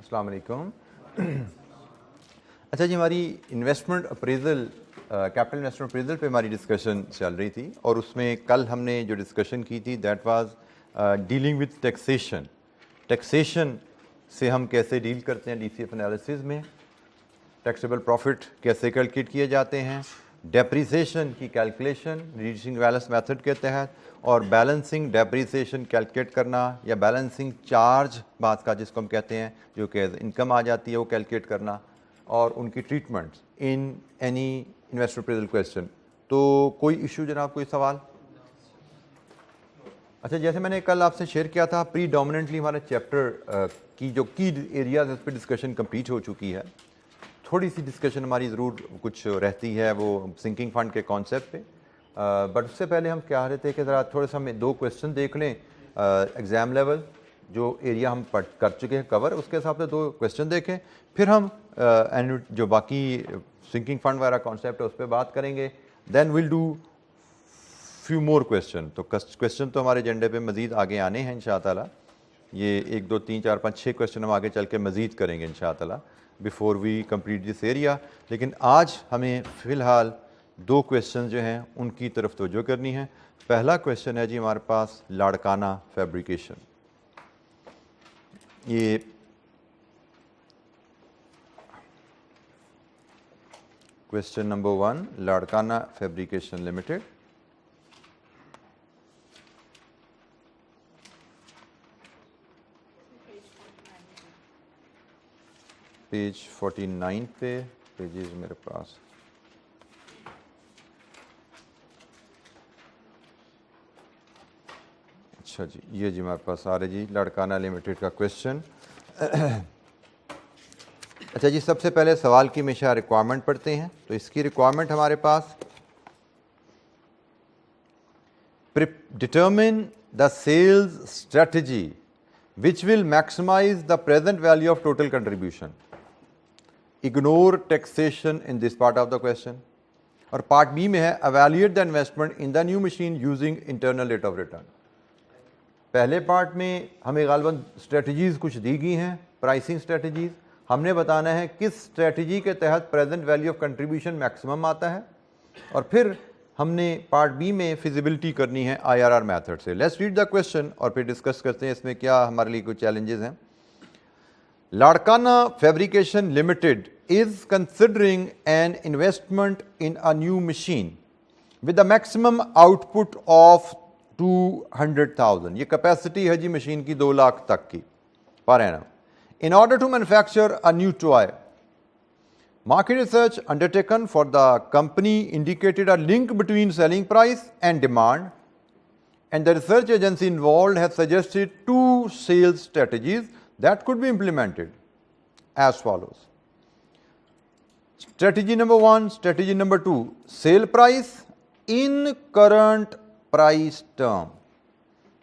अस्सलाम वालेकुम। अच्छा जी, हमारी investment appraisal capital investment appraisal पे हमारी डिस्कशन चल रही थी और उसमें कल हमने जो डिस्कशन की थी that was dealing with taxation. Taxation से हम कैसे डील करते हैं डीसीएफ एनालिसिस में, टैक्सेबल प्रॉफिट कैसे कैलकुलेट किए जाते हैं, डेप्रिसिएशन की कैलकुलेशन रिड्यूसिंग बैलेंस मेथड के तहत, और बैलेंसिंग डेप्रिसिएशन कैलकुलेट करना या बैलेंसिंग चार्ज बात का जिसको हम कहते हैं जो कि इनकम आ जाती है वो कैलकुलेट करना, और उनकी treatments in any investment appraisal question. तो कोई इशू जनाब, कोई सवाल? अच्छा, जैसे मैंने कल आपसे शेयर किया था प्रीडोमिनेंटली हमारे चैप्टर की जो की एरियाज उस पर डिस्कशन कंप्लीट हो चुकी है। थोड़ी सी डिस्कशन हमारी ज़रूर कुछ रहती है वो सिंकिंग फंड के कॉन्सेप्ट पे, बट उससे पहले हम क्या रहे थे कि ज़रा थोड़ा सा हम दो क्वेश्चन देख लें एग्ज़ाम लेवल जो एरिया हम पढ़ कर चुके हैं कवर, उसके हिसाब से दो क्वेश्चन देखें, फिर हम जो बाकी सिंकिंग फंड वगैरह कॉन्सेप्ट है उस पर बात करेंगे। Then will do few more question. तो क्वेश्चन तो हमारे एजेंडे पे मज़ीद आगे आने हैं इंशाअल्लाह ताला। ये 1 2 3 4 5 6 क्वेश्चन हम आगे चल के मज़ीद करेंगे इंशाअल्लाह ताला before we complete this area. लेकिन आज हमें फ़िलहाल दो क्वेश्चन जो हैं उनकी तरफ तवज्जो करनी है। पहला क्वेश्चन है जी हमारे पास लाड़काना फैब्रिकेशन। ये question number 1, Larkana fabrication limited. Page 49 पे पेजेस मेरे पास। अच्छा जी, ये जी हमारे पास आ रहे जी लाड़काना लिमिटेड का क्वेश्चन। अच्छा जी, सबसे पहले सवाल की हमेशा रिक्वायरमेंट पढ़ते हैं। तो इसकी रिक्वायरमेंट हमारे पास determine the sales strategy which will maximise the present value of total contribution. Ignore taxation in this part of the question. और पार्ट बी में है evaluate the investment in the new machine using internal rate of return. पहले part में हमें गालबन strategies कुछ दी गई हैं, pricing strategies. हमने बताना है किस स्ट्रेटजी के तहत present value of contribution maximum आता है, और फिर हमने पार्ट बी में फिजिबिलिटी करनी है आईआरआर मेथड से। लेट्स रीड द क्वेश्चन और फिर डिस्कस करते हैं इसमें क्या हमारे लिए कुछ चैलेंजेस हैं। Larkana fabrication limited is considering an investment in a new machine with a maximum output of 200,000। ये कैपेसिटी है जी मशीन की 2 लाख तक की per annum. In order to manufacture a new toy, market research undertaken for the company indicated a link between selling price and demand, and the research agency involved has suggested 2 sales strategies that could be implemented as follows. Strategy number 1, strategy number 2, sale price in current price term।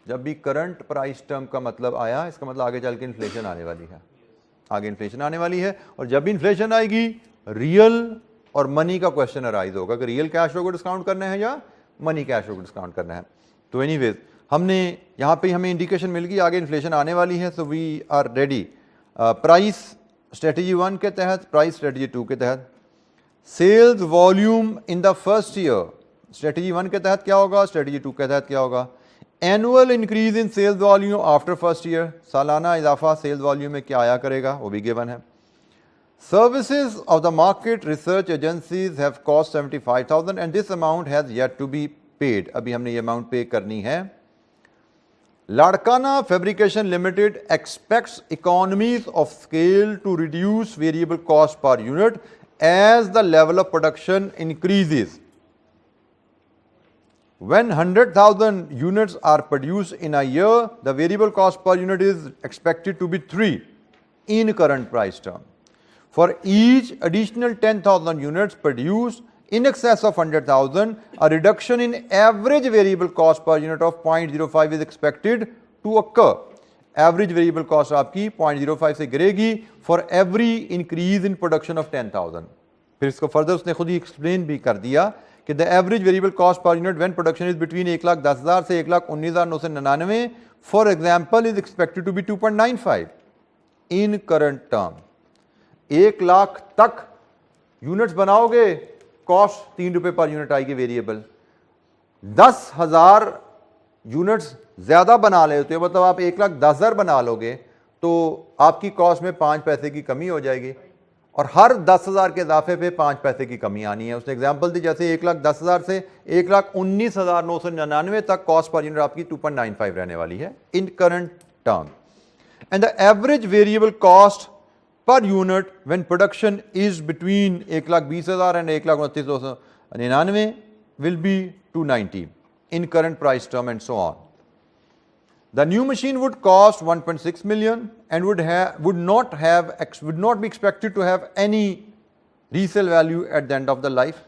जब भी current price term का मतलब आया, इसका मतलब आगे चल के इन्फ्लेशन आने वाली है, आगे इन्फ्लेशन आने वाली है। और जब भी इन्फ्लेशन आएगी रियल और मनी का क्वेश्चन अराइज होगा कि रियल कैश फ्लो को डिस्काउंट करना है या मनी कैश फ्लो को डिस्काउंट करना है। तो एनीवेज हमने यहाँ पे हमें इंडिकेशन मिल गई आगे इन्फ्लेशन आने वाली है, so we are ready. Price strategy 1 के तहत, प्राइस स्ट्रेटजी 2 के तहत। Sales volume in the first year, strategy 1 के तहत क्या होगा, स्ट्रेटजी 2 के तहत क्या होगा। Annual increase in sales volume after first year, सालाना इजाफा सेल्स वॉल्यूम में क्या आया करेगा वो भी गिवन है। Services of the market research agencies have cost 75,000 and this amount has yet to be paid. अभी हमने ये अमाउंट पे करनी है। Larkana fabrication limited expects economies of scale to reduce variable cost per unit as the level of production increases. When 100,000 units are produced in a year, the variable cost per unit is expected to be 3 in current price term. For each additional 10,000 units produced in excess of 100,000, a reduction in average variable cost per unit of 0.05 is expected to occur. Average variable cost आपकी 0.05 से गिरेगी for every increase in production of 10,000। फिर इसको further उसने खुद ही explain भी कर दिया कि the average variable cost per unit when production is between 1,10,000 से 1,19,999 for example is expected to be 2.95 in current term. 1 lakh तक यूनिट्स बनाओगे, कॉस्ट 3 रुपए पर यूनिट आएगी वेरिएबल। 10,000 यूनिट्स ज्यादा बना लेते हो, मतलब आप 1,10,000 बना लोगे तो आपकी कॉस्ट में 5 पैसे की कमी हो जाएगी, और हर 10,000 के इजाफे पे 5 पैसे की कमी आनी है। उसने एग्जांपल दी, जैसे 1,10,000 से 1,19,999 तक कॉस्ट पर यूनिट आपकी 2.95 रहने वाली है in current term. And the average variable cost per unit when production is between 1,20,000 and 1,29,299 will be 290 in current price term and so on. The new machine would cost 1.6 million and would not be expected to have any resale value at the end of the life.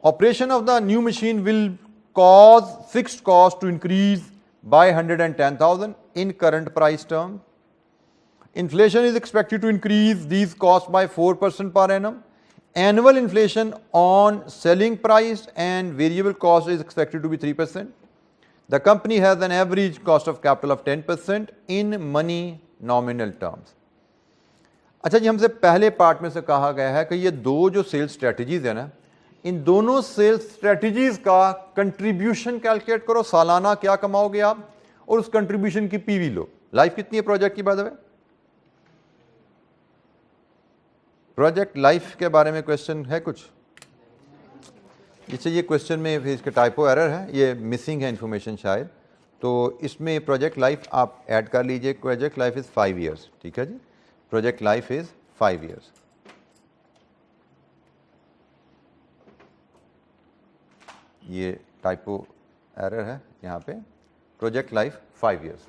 Operation of the new machine will cause fixed cost to increase by 110,000 in current price term. Inflation is expected to increase these costs by 4% per annum. Annual inflation on selling price and variable cost is expected to be 3%. The company has an average cost of capital of 10% in money nominal terms. अच्छा जी, हमसे पहले part में से कहा गया है कि ये दो जो सेल्स स्ट्रेटजीज है ना, इन दोनों सेल्स स्ट्रेटजीज का कंट्रीब्यूशन कैलकुलेट करो, सालाना क्या कमाओगे आप, और उस कंट्रीब्यूशन की पीवी लो। लाइफ कितनी है प्रोजेक्ट की by the way? Project life के बारे में क्वेश्चन है कुछ? ये क्वेश्चन में इसके टाइपो एरर है, ये मिसिंग है इंफॉर्मेशन शायद, तो इसमें प्रोजेक्ट लाइफ आप ऐड कर लीजिए। प्रोजेक्ट लाइफ इज़ 5 ईयर्स, ठीक है जी, प्रोजेक्ट लाइफ इज़ 5 ईयर्स। ये टाइपो एरर है यहाँ पे, प्रोजेक्ट लाइफ 5 ईयर्स।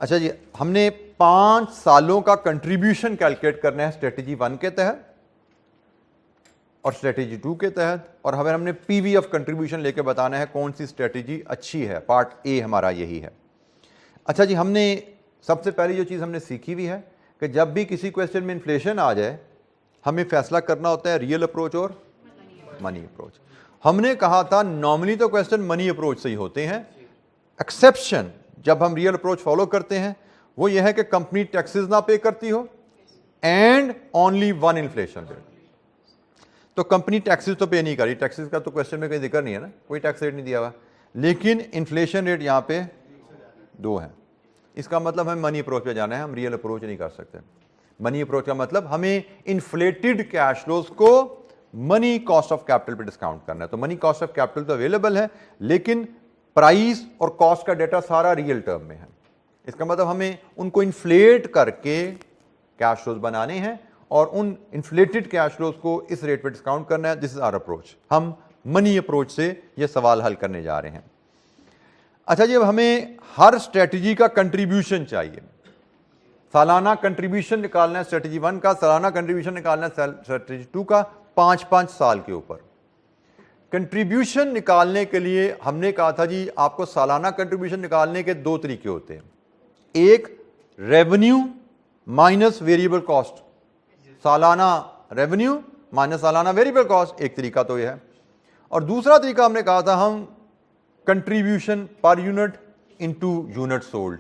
अच्छा जी, हमने 5 सालों का कंट्रीब्यूशन कैलकुलेट करना है स्ट्रेटेजी 1 के तहत और स्ट्रेटेजी 2 के तहत, और हमें हमने पीवी ऑफ कंट्रीब्यूशन लेके बताना है कौन सी स्ट्रेटेजी अच्छी है। पार्ट ए हमारा यही है। अच्छा जी, हमने सबसे पहली जो चीज़ हमने सीखी हुई है कि जब भी किसी क्वेश्चन में इन्फ्लेशन आ जाए हमें फैसला करना होता है रियल अप्रोच और मनी अप्रोच। हमने कहा था नॉर्मली तो क्वेश्चन मनी अप्रोच से ही होते हैं, एक्सेप्शन जब हम रियल अप्रोच फॉलो करते हैं वो यह है कि कंपनी टैक्सेस ना पे करती हो एंड ओनली 1 इन्फ्लेशन रेट। तो कंपनी टैक्सेस तो पे नहीं करी, टैक्सेस का तो क्वेश्चन में कोई जिक्र नहीं है ना, कोई टैक्स रेट नहीं दिया हुआ, लेकिन इन्फ्लेशन रेट यहाँ पे 2 है। इसका मतलब हमें मनी अप्रोच पे जाना है, हम रियल अप्रोच नहीं कर सकते। मनी अप्रोच का मतलब हमें इन्फ्लेटेड कैश फ्लोज को मनी कॉस्ट ऑफ कैपिटल पे डिस्काउंट करना है। तो मनी कॉस्ट ऑफ कैपिटल तो अवेलेबल है, लेकिन प्राइस और कॉस्ट का डेटा सारा रियल टर्म में है। इसका मतलब हमें उनको इन्फ्लेट करके कैश फ्लोज बनाने हैं और उन इन्फ्लेटेड कैश फ्लोज को इस रेट पे डिस्काउंट करना है। This is our approach. हम मनी अप्रोच से ये सवाल हल करने जा रहे हैं। अच्छा जी, अब हमें हर स्ट्रेटजी का कंट्रीब्यूशन चाहिए। सालाना कंट्रीब्यूशन निकालना है स्ट्रेटजी 1 का, सालाना कंट्रीब्यूशन निकालना है स्ट्रेटजी 2 का, 5-5 साल के ऊपर। कंट्रीब्यूशन निकालने के लिए हमने कहा था जी आपको सालाना कंट्रीब्यूशन निकालने के 2 तरीके होते हैं। एक रेवेन्यू माइनस वेरिएबल कॉस्ट, सालाना रेवेन्यू माइनस सालाना वेरिएबल कॉस्ट, एक तरीका तो यह है। और दूसरा तरीका हमने कहा था हम contribution per unit into unit sold.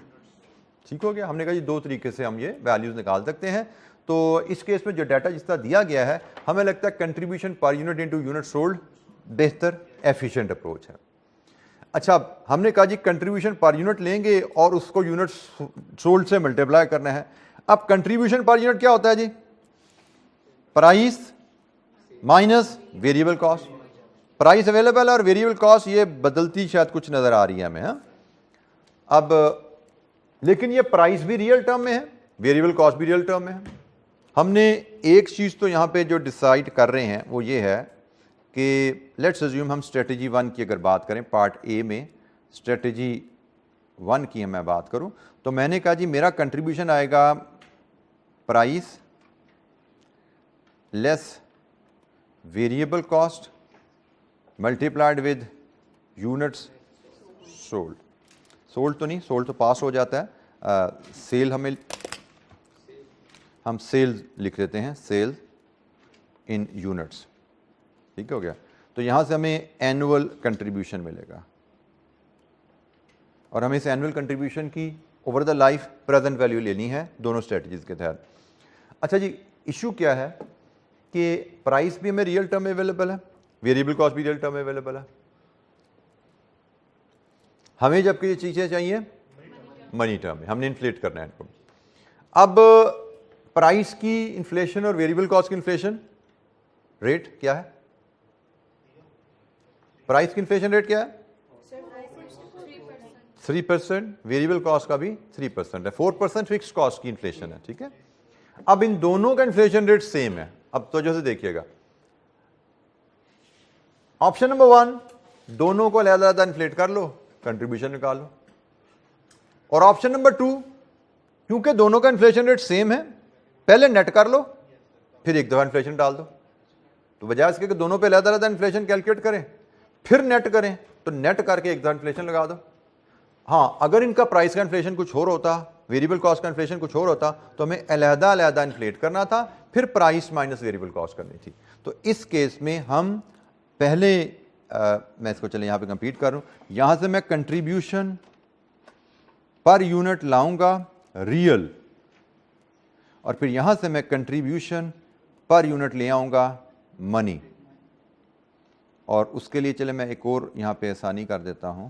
ठीक हो गया? हमने कहा जी 2 तरीके से हम ये वैल्यूज निकाल सकते हैं। तो इस केस में जो डाटा जिस तरह दिया गया है हमें लगता है contribution per unit into unit sold बेहतर एफिशिएंट अप्रोच है। अच्छा, हमने कहा जी कंट्रीब्यूशन पर यूनिट लेंगे और उसको यूनिट सोल्ड से मल्टीप्लाई करना है। अब कंट्रीब्यूशन पर यूनिट क्या होता है जी? Price minus variable cost. Price available और वेरिएबल कॉस्ट ये बदलती शायद कुछ नजर आ रही है हमें। हाँ, अब लेकिन ये प्राइस भी रियल टर्म में है, वेरिएबल कॉस्ट भी रियल टर्म में है। हमने एक चीज़ तो यहाँ पे जो डिसाइड कर रहे हैं वो ये है कि लेट्स अज्यूम हम स्ट्रेटजी 1 की अगर बात करें, पार्ट ए में स्ट्रेटजी 1 की मैं बात करूं तो मैंने कहा जी मेरा कंट्रीब्यूशन आएगा price less variable cost multiplied with units sold. Sold तो नहीं, सोल्ड तो पास हो जाता है। सेल हम सेल्स लिख लेते हैं, सेल्स इन यूनिट्स। ठीक हो गया? तो यहां से हमें एनुअल कंट्रीब्यूशन मिलेगा और हमें इस एनुअल कंट्रीब्यूशन की over the life present value लेनी है दोनों स्ट्रेटजीज के तहत। अच्छा जी, इशू क्या है कि प्राइस भी हमें रियल टर्म में अवेलेबल है, वेरिएबल कॉस्ट भी रियल टर्म में अवेलेबल है। हमें जबकि ये चीजें चाहिए मनी टर्म में, हमने इन्फ्लेट करना है इनको। अब प्राइस की इन्फ्लेशन और वेरिएबल कॉस्ट की इन्फ्लेशन रेट क्या है? प्राइस की इन्फ्लेशन रेट क्या है? 3%। वेरिएबल कॉस्ट का भी 3% है। 4% फिक्स्ड कॉस्ट की इन्फ्लेशन है, ठीक है। अब इन दोनों का इन्फ्लेशन रेट सेम है। अब तो जैसे देखिएगा, ऑप्शन नंबर 1, दोनों को अलग-अलग इन्फ्लेट कर लो, कंट्रीब्यूशन निकाल लो। और ऑप्शन नंबर 2, क्योंकि दोनों का इन्फ्लेशन रेट सेम है, पहले नेट कर लो, फिर एक दफा इन्फ्लेशन डाल दो। तो बजाय इसके कि दोनों पे अलग-अलग इन्फ्लेशन कैलकुलेट करें फिर नेट करें, तो नेट करके एक दफा इन्फ्लेशन लगा दो। हाँ, अगर इनका प्राइस का इन्फ्लेशन कुछ और होता, वेरिएबल कॉस्ट का इन्फ्लेशन कुछ और होता, तो हमें अलग-अलग इन्फ्लेट करना था, फिर प्राइस माइनस वेरिएबल कॉस्ट करनी थी। तो इस केस में हम पहले मैं इसको चले यहां पे कंप्लीट कर रहा हूं। यहां से मैं कंट्रीब्यूशन पर यूनिट लाऊंगा रियल, और फिर यहां से मैं कंट्रीब्यूशन पर यूनिट ले आऊंगा मनी। और उसके लिए चले मैं एक और यहां पे आसानी कर देता हूं।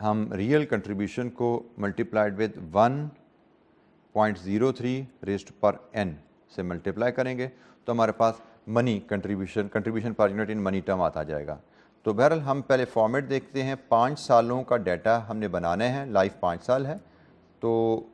हम रियल कंट्रीब्यूशन को मल्टीप्लाइड विद 1.03 रेज़्ड पर n से मल्टीप्लाई करेंगे, तो हमारे पास money contribution per unit in money term आता जाएगा। तो बहरहाल हम पहले फॉर्मेट देखते हैं। 5 सालों का डाटा हमने बनाना है, लाइफ 5 साल है। तो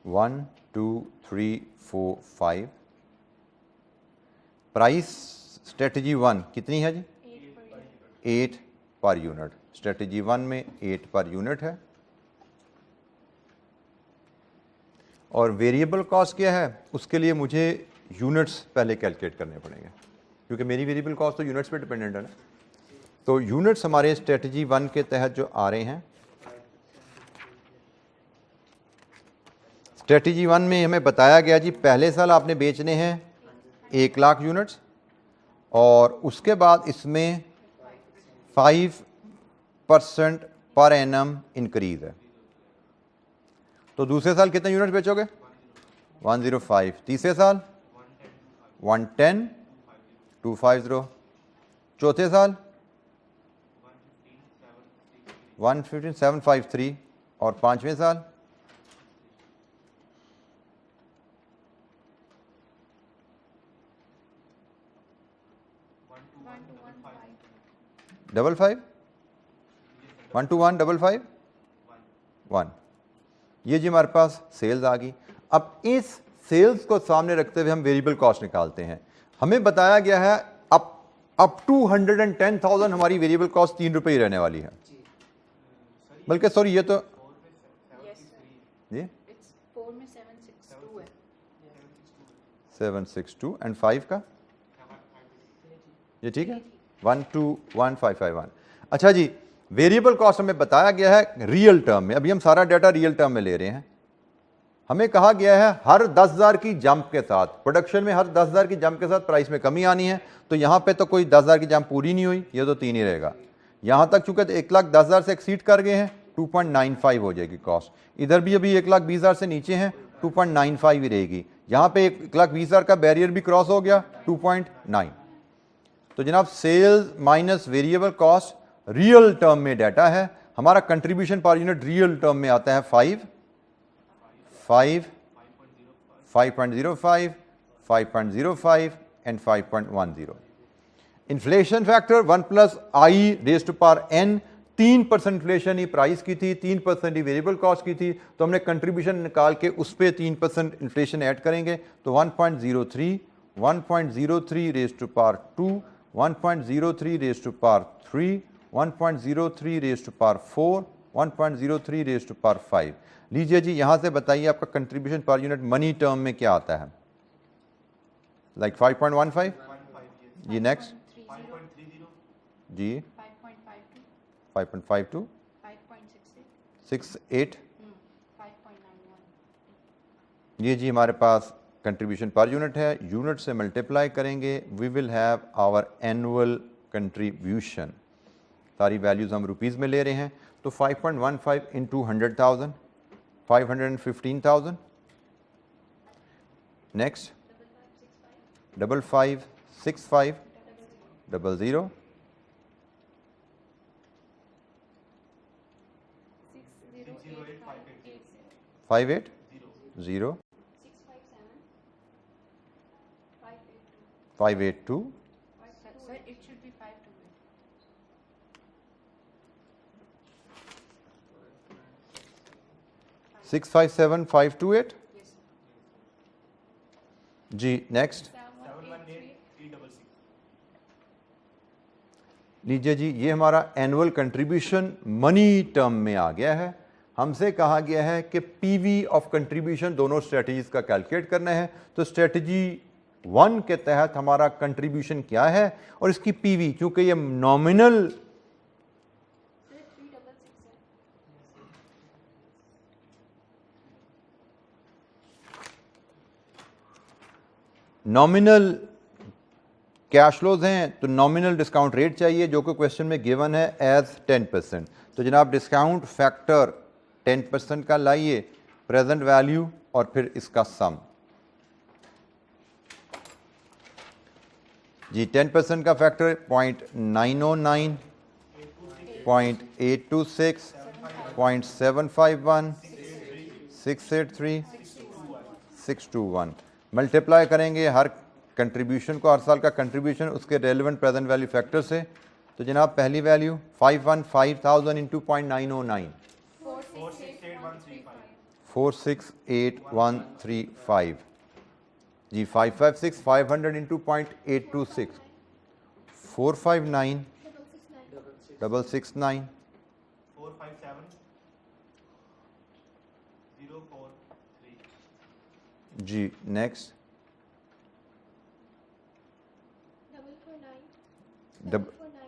वन, 2, 3, 4, 5। प्राइस स्ट्रेटजी 1 कितनी है जी? 8 पर यूनिट। स्ट्रेटजी 1 में 8 पर यूनिट है। और वेरिएबल कॉस्ट क्या है? उसके लिए मुझे यूनिट्स पहले कैलकुलेट करने पड़ेंगे, क्योंकि मेरी वेरिएबल कॉस्ट तो यूनिट्स पे डिपेंडेंट है ना। तो यूनिट्स हमारे स्ट्रेटजी 1 के तहत जो आ रहे हैं, स्ट्रेटजी 1 में हमें बताया गया जी पहले साल आपने बेचने हैं 1 लाख यूनिट्स, और उसके बाद इसमें 5% पर एनम इंक्रीज है। तो दूसरे साल कितने यूनिट्स बेचोगे? 105। तीसरे साल 110, 250। चौथे साल 115, 753। और पांचवें साल 55, 12155 1। ये जी हमारे पास सेल्स आ गई। अब इस सेल्स को सामने रखते हुए हम वेरिएबल कॉस्ट निकालते हैं। हमें बताया गया है अप टू 110,000 हमारी वेरिएबल कॉस्ट 3 रुपये ही रहने वाली है। बल्कि सॉरी, ये तो जी 762 एंड 5 का ये ठीक है 121,551। अच्छा जी, वेरिएबल कॉस्ट हमें बताया गया है रियल टर्म में। अभी हम सारा डाटा रियल टर्म में ले रहे हैं। हमें कहा गया है हर 10,000 की जंप के साथ, प्रोडक्शन में हर 10,000 की जंप के साथ प्राइस में कमी आनी है। तो यहां पे तो कोई 10,000 की जंप पूरी नहीं हुई, ये तो 3 ही रहेगा। यहां तक चूंकि 1,10,000 से एक्सीड कर गए हैं, 2.95 हो जाएगी कॉस्ट। इधर भी अभी 1,20,000 से नीचे हैं, 2.95 ही रहेगी। यहां पे 1,20,000 का बैरियर भी क्रॉस हो गया, 2.9। तो जनाब sales minus variable cost real term में डाटा है। हमारा contribution per unit real term में आता है 5, 5.05, 5.05 and 5.10। Inflation factor 1 plus i raised to power n। 3% inflation ही प्राइस की थी, 3% ही वेरिएबल कॉस्ट की थी। तो हमने कंट्रीब्यूशन निकाल के उस पर 3% इन्फ्लेशन ऐड करेंगे, तो 1.03, 1.03 raised to power 2, 1.03 raised to power 3, 1.03 raised to power 4, 1.03 raise to power 5। लीजिए जी, यहाँ से बताइए आपका contribution per unit money term में क्या आता है? लाइक 5.15 जी। नेक्स्ट जी 5.52 68 ये जी हमारे पास कंट्रीब्यूशन पर यूनिट है। यूनिट से मल्टीप्लाई करेंगे, we will have our annual contribution. सारी वैल्यूज़ हम रुपीज़ में ले रहे हैं, तो 5.15 into 100,000 515,000। Next 5565 00 58 0 582 Sir, it should be 528. 657 528 Yes, sir. Ji. Next 718,366. लीजिए जी, ये हमारा एनुअल कंट्रीब्यूशन मनी टर्म में आ गया है। हमसे कहा गया है कि पीवी ऑफ कंट्रीब्यूशन दोनों स्ट्रेटजीज का कैलकुलेट करना है। तो स्ट्रेटजी 1 के तहत हमारा कंट्रीब्यूशन क्या है और इसकी पीवी, क्योंकि ये नॉमिनल नॉमिनल कैश फ्लोज हैं, तो नॉमिनल डिस्काउंट रेट चाहिए जो कि क्वेश्चन में गिवन है एज 10%। तो जनाब डिस्काउंट फैक्टर 10% का लाइए, प्रेजेंट वैल्यू और फिर इसका सम जी। 10% का फैक्टर 0.909 0.826 0.751 683 621 मल्टीप्लाई करेंगे हर कंट्रीब्यूशन को, हर साल का कंट्रीब्यूशन उसके रेलिवेंट प्रेजेंट वैल्यू फैक्टर से। तो जनाब पहली वैल्यू 515,000 इंटू 0.909 468,135 जी। 556 500 इंटू 0.826 459 669 जी। Next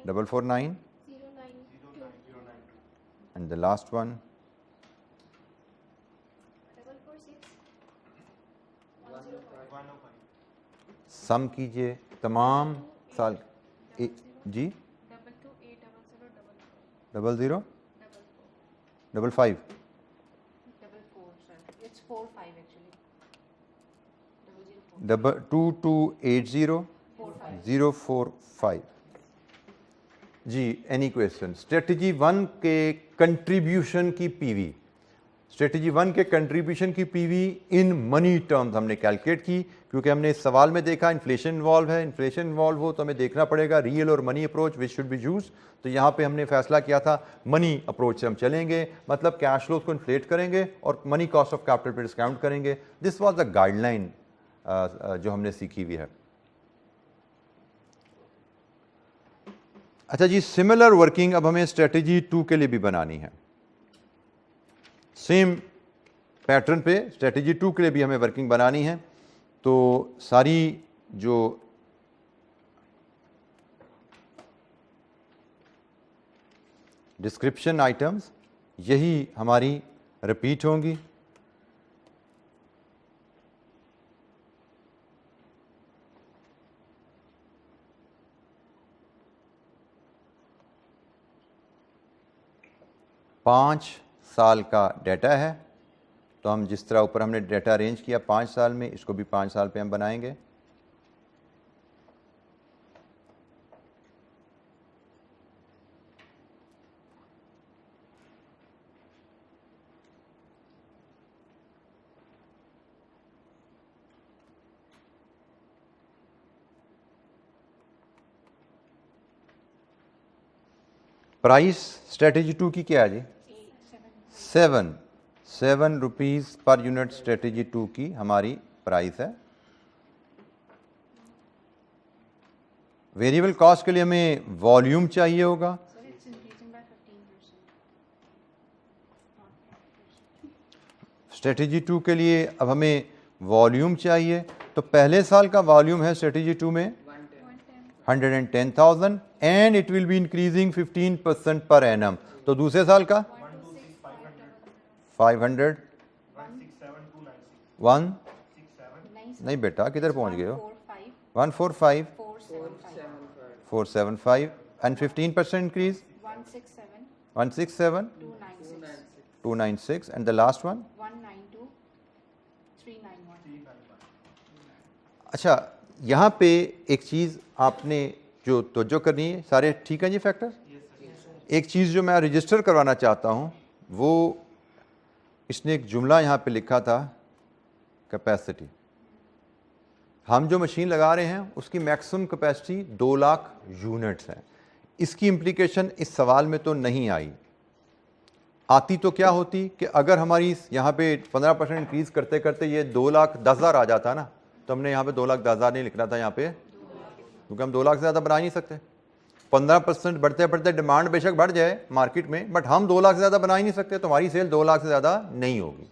449 and the last one 105 sum कीजिए तमाम साल जी। 22800 00 55 4, sir. It's 45 actually. 004. 2280 045 जी। Any question? स्ट्रेटजी 1 के कंट्रीब्यूशन की पीवी, स्ट्रेटजी 1 के कंट्रीब्यूशन की पीवी इन मनी टर्म्स हमने कैलकुलेट की, क्योंकि हमने इस सवाल में देखा इन्फ्लेशन इन्वॉल्व है। इन्फ्लेशन इन्वॉल्व हो तो हमें देखना पड़ेगा रियल और money approach which should be use. तो यहाँ पे हमने फैसला किया था मनी अप्रोच से हम चलेंगे, मतलब कैश फ्लोज को इन्फ्लेट करेंगे और मनी कॉस्ट ऑफ कैपिटल पर डिस्काउंट करेंगे। दिस वॉज द गाइडलाइन जो हमने सीखी हुई है। अच्छा जी, सिमिलर वर्किंग अब हमें स्ट्रेटजी 2 के लिए भी बनानी है। सेम पैटर्न पे स्ट्रेटजी 2 के लिए भी हमें वर्किंग बनानी है। तो सारी जो डिस्क्रिप्शन आइटम्स यही हमारी रिपीट होंगी। पाँच साल का डाटा है, तो हम जिस तरह ऊपर हमने डाटा अरेंज किया 5 साल में, इसको भी 5 साल पे हम बनाएंगे। प्राइस स्ट्रेटजी 2 की क्या है जी? 7 रुपीज़ पर यूनिट स्ट्रेटजी 2 की हमारी प्राइस है। वेरिएबल कॉस्ट के लिए हमें वॉल्यूम चाहिए होगा। Sir, it's increasing by 15%. Strategy 2 के लिए अब हमें वॉल्यूम चाहिए, तो पहले साल का वॉल्यूम है स्ट्रेटजी 2 में 110,000 and it will be increasing 15% per annum. तो दूसरे साल का 500 1 नहीं बेटा किधर पहुंच गए हो 145 475 and 15% increase 167 296 and the last one 192 391। अच्छा यहाँ पे एक चीज़ आपने जो तवज्जो करनी है, सारे ठीक हैं जी फैक्टर? एक चीज़ जो मैं रजिस्टर करवाना चाहता हूँ वो, इसने एक जुमला यहाँ पे लिखा था कैपेसिटी। हम जो मशीन लगा रहे हैं उसकी मैक्सिमम कैपेसिटी 2 लाख यूनिट्स है। इसकी इम्प्लीकेशन इस सवाल में तो नहीं आई। आती तो क्या होती कि अगर हमारी यहाँ पे 15% इंक्रीज़ करते करते ये 2,10,000 आ जाता ना, तो हमने यहाँ पे 2,10,000 नहीं लिखना था यहाँ पे, क्योंकि हम 2 लाख से ज़्यादा बना ही नहीं सकते। 15% बढ़ते बढ़ते डिमांड बेशक बढ़ जाए मार्केट में, बट हम 2 लाख से ज़्यादा बना ही नहीं सकते, तो हमारी सेल 2 लाख से ज़्यादा नहीं होगी।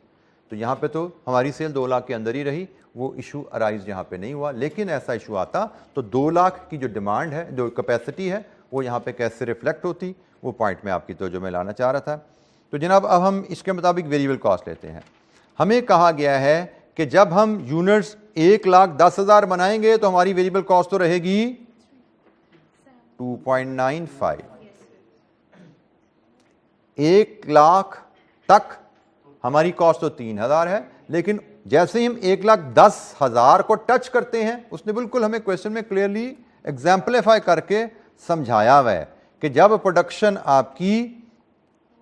तो यहाँ पे तो हमारी सेल 2 लाख के अंदर ही रही, वो इशू अराइज यहाँ पे नहीं हुआ। लेकिन ऐसा इशू आता तो 2 लाख की जो डिमांड है, जो कैपेसिटी है, वो यहाँ पे कैसे रिफ्लेक्ट होती, वो पॉइंट में आपकी तो जो मैं लाना चाह रहा था। तो जनाब अब हम इसके मुताबिक वेरिएबल कॉस्ट लेते हैं। हमें कहा गया है कि जब हम यूनिट्स 1,10,000 बनाएंगे तो हमारी वेरिएबल कॉस्ट तो रहेगी 2.95। 1 लाख तक हमारी कॉस्ट तो 3,000 है, लेकिन जैसे ही हम 1,10,000 को टच करते हैं, उसने बिल्कुल हमें क्वेश्चन में क्लियरली एग्जाम्पलीफाई करके समझाया हुआ है कि जब प्रोडक्शन आपकी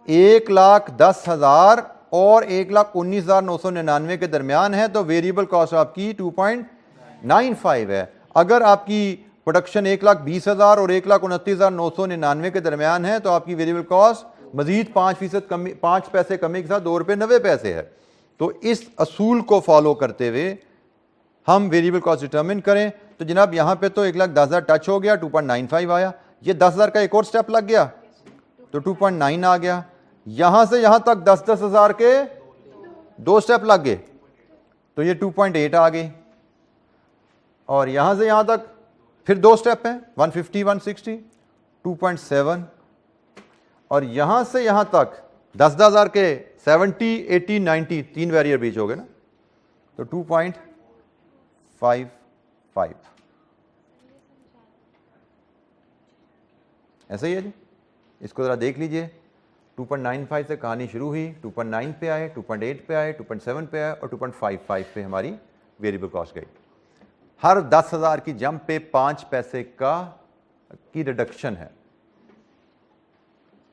1,10,000 और 1,19,999 के दरमियान है तो वेरिएबल कॉस्ट आपकी 2.95 है। अगर आपकी प्रोडक्शन 1,20,000 और 1,29,999 के दरमियान है तो आपकी वेरिएबल कॉस्ट मजीद 5% कमी, 5 पैसे कमी के साथ 2 रुपये 90 पैसे है। तो इस असूल को फॉलो करते हुए हम वेरिएबल कॉस्ट डिटर्मिन करें तो जनाब यहाँ पे तो 1,10,000 टच हो गया, 2.95 आया। ये 10,000 का एक और स्टेप लग गया तो 2.9 आ गया। यहां से यहां तक 10,000 के 2 स्टेप लग गए तो ये 2.8 आ गई, और यहां से यहां तक फिर 2 स्टेप हैं 150 160 2.7, और यहां से यहां तक 10,000 के 70 80 90 3 बैरियर बीच हो गए ना, तो 2.55। ऐसा ही है जी, इसको ज़रा देख लीजिए। 2.95 से कहानी शुरू हुई, 2.9 पे आए, 2.8 पे आए, 2.7 पे आए और 2.55 पे हमारी वेरिएबल कॉस्ट गई। हर 10,000 की जंप पे 5 पैसे की रिडक्शन है।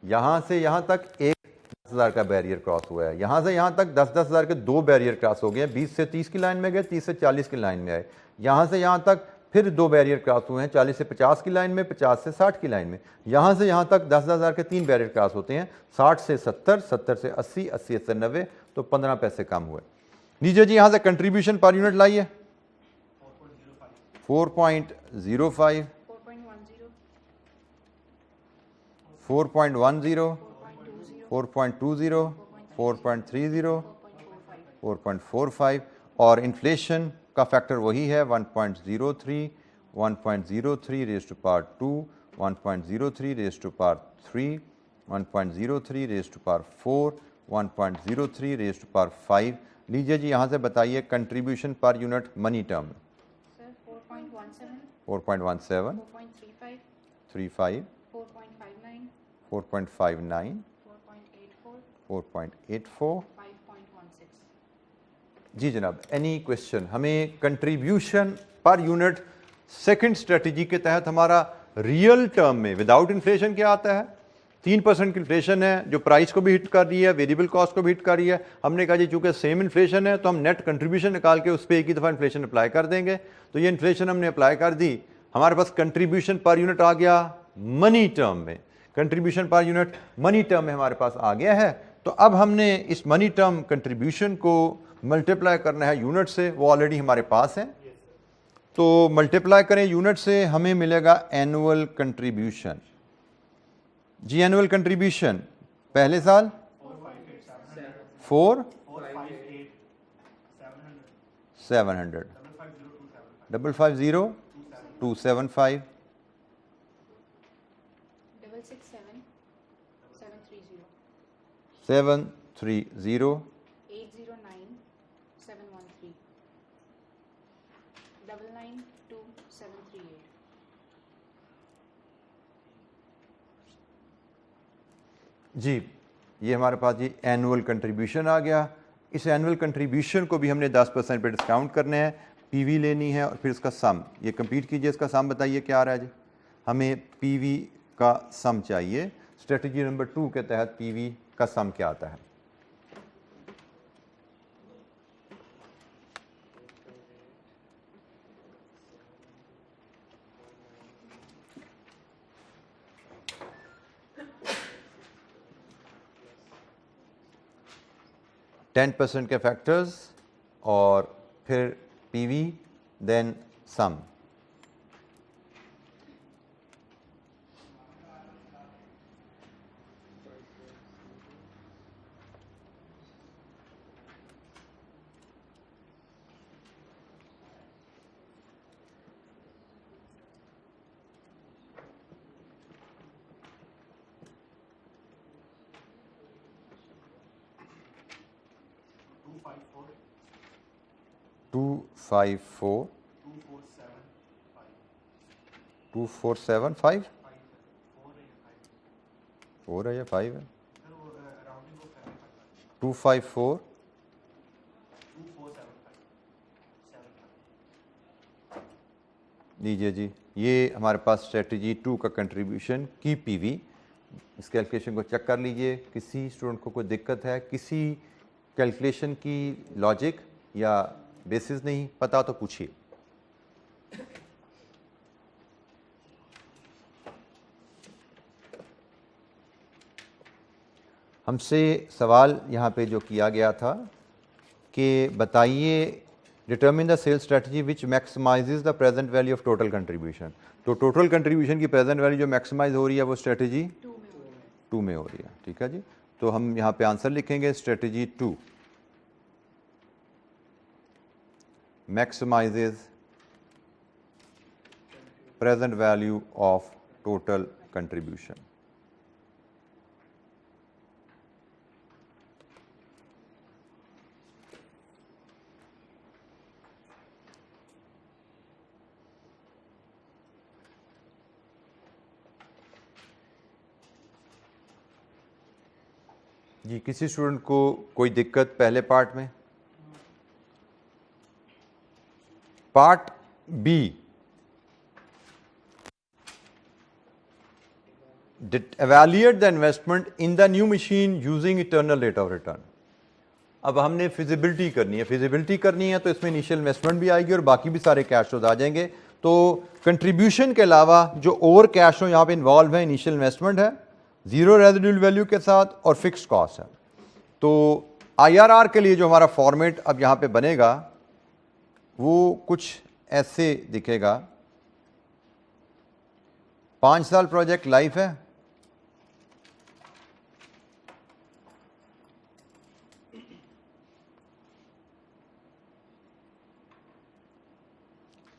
यहां से यहां तक 10,000 का बैरियर क्रॉस हुआ है, यहां से यहां तक 10,000 के 2 बैरियर क्रॉस हो गए, 20 से 30 की लाइन में गए, 30 से 40 की लाइन में आए। यहां से यहां तक फिर 2 बैरियर क्रॉस हुए हैं, 40 से 50 की लाइन में, 50 से 60 की लाइन में। यहां से यहां तक 10,000 के 3 बैरियर क्रॉस होते हैं, 60 से 70, 70 से 80, 80 से 90, तो 15 पैसे कम हुए। लीजिए जी, यहां से कंट्रीब्यूशन पर यूनिट लाइए 4.05, 4.10, 4.20, 4.30, 4.45, और इन्फ्लेशन का फैक्टर वही है 1.03, 1.03 raise to power 2, 1.03 raise to power 3, 1.03 raise to power 4, 1.03 raise to power 5। लीजिए जी, यहाँ से बताइए contribution per unit money term में। सर 4.17, 4.17, 4.35, 35, 4.59, 4.59, 4.84, 4.84। 5.16। जी जनाब, एनी क्वेश्चन? हमें contribution per unit second strategy के तहत हमारा रियल टर्म में विदाउट इन्फ्लेशन क्या आता है? 3% की इन्फ्लेशन है जो प्राइस को भी हिट कर रही है, वेरिएबल कॉस्ट को भी हिट कर रही है। हमने कहा जी चूंकि सेम इन्फ्लेशन है तो हम नेट कंट्रीब्यूशन निकाल के उस पर एक ही दफ़ा इन्फ्लेशन अप्लाई कर देंगे। तो ये इन्फ्लेशन हमने अप्लाई कर दी, हमारे पास कंट्रीब्यूशन पर यूनिट आ गया मनी टर्म में। Contribution per unit money term में हमारे पास आ गया है। तो अब हमने इस मनी टर्म कंट्रीब्यूशन को मल्टीप्लाई करना है यूनिट से, वो ऑलरेडी हमारे पास है। तो मल्टीप्लाई करें यूनिट से, हमें मिलेगा एनुअल कंट्रीब्यूशन। जी एनुअल कंट्रीब्यूशन पहले साल 4, 700, 550 275, 667 730 730 809 713 992 738 जी, ये हमारे पास जी एनुअल कंट्रीब्यूशन आ गया। इस एनुअल कंट्रीब्यूशन को भी हमने 10% पे डिस्काउंट करने हैं, पीवी लेनी है और फिर इसका सम। ये कंप्लीट कीजिए, इसका सम बताइए क्या आ रहा है जी। हमें पीवी का सम चाहिए। स्ट्रेटजी नंबर 2 के तहत पीवी का सम क्या आता है? %10 के फैक्टर्स और फिर PV then sum. Two five four 2475 4 है या 5 है? 254 लीजिए जी, ये हमारे पास स्ट्रेटजी 2 का कंट्रीब्यूशन की पीवी। इस कैलकुलेशन को चेक कर लीजिए। किसी स्टूडेंट को कोई दिक्कत है, किसी कैलकुलेशन की लॉजिक या बेसिस नहीं पता तो पूछिए। हमसे सवाल यहाँ पे जो किया गया था कि बताइए determine the sales strategy which maximises the present value of total contribution. तो टोटल कंट्रीब्यूशन की प्रेजेंट वैल्यू जो मैक्सिमाइज हो रही है वो स्ट्रेटजी 2 में हो रही है। ठीक है जी, तो हम यहाँ पे आंसर लिखेंगे strategy 2 maximises present value of total contribution. जी, किसी स्टूडेंट को कोई दिक्कत पहले पार्ट में? Part B, evaluate the investment in the new machine using internal rate of return। अब हमने फिजिबिलिटी करनी है। फिजिबिलिटी करनी है तो इसमें इनिशियल इन्वेस्टमेंट भी आएगी और बाकी भी सारे कैश फ्लोज आ जाएंगे। तो कंट्रीब्यूशन के अलावा जो और कैश फ्लो यहाँ पे इन्वॉल्व है, इनिशियल इन्वेस्टमेंट है, जीरो रेजिडुअल वैल्यू के साथ और फिक्स्ड कॉस्ट है। तो आईआरआर के लिए जो हमारा फॉर्मेट अब यहाँ पे बनेगा वो कुछ ऐसे दिखेगा। 5 साल प्रोजेक्ट लाइफ है,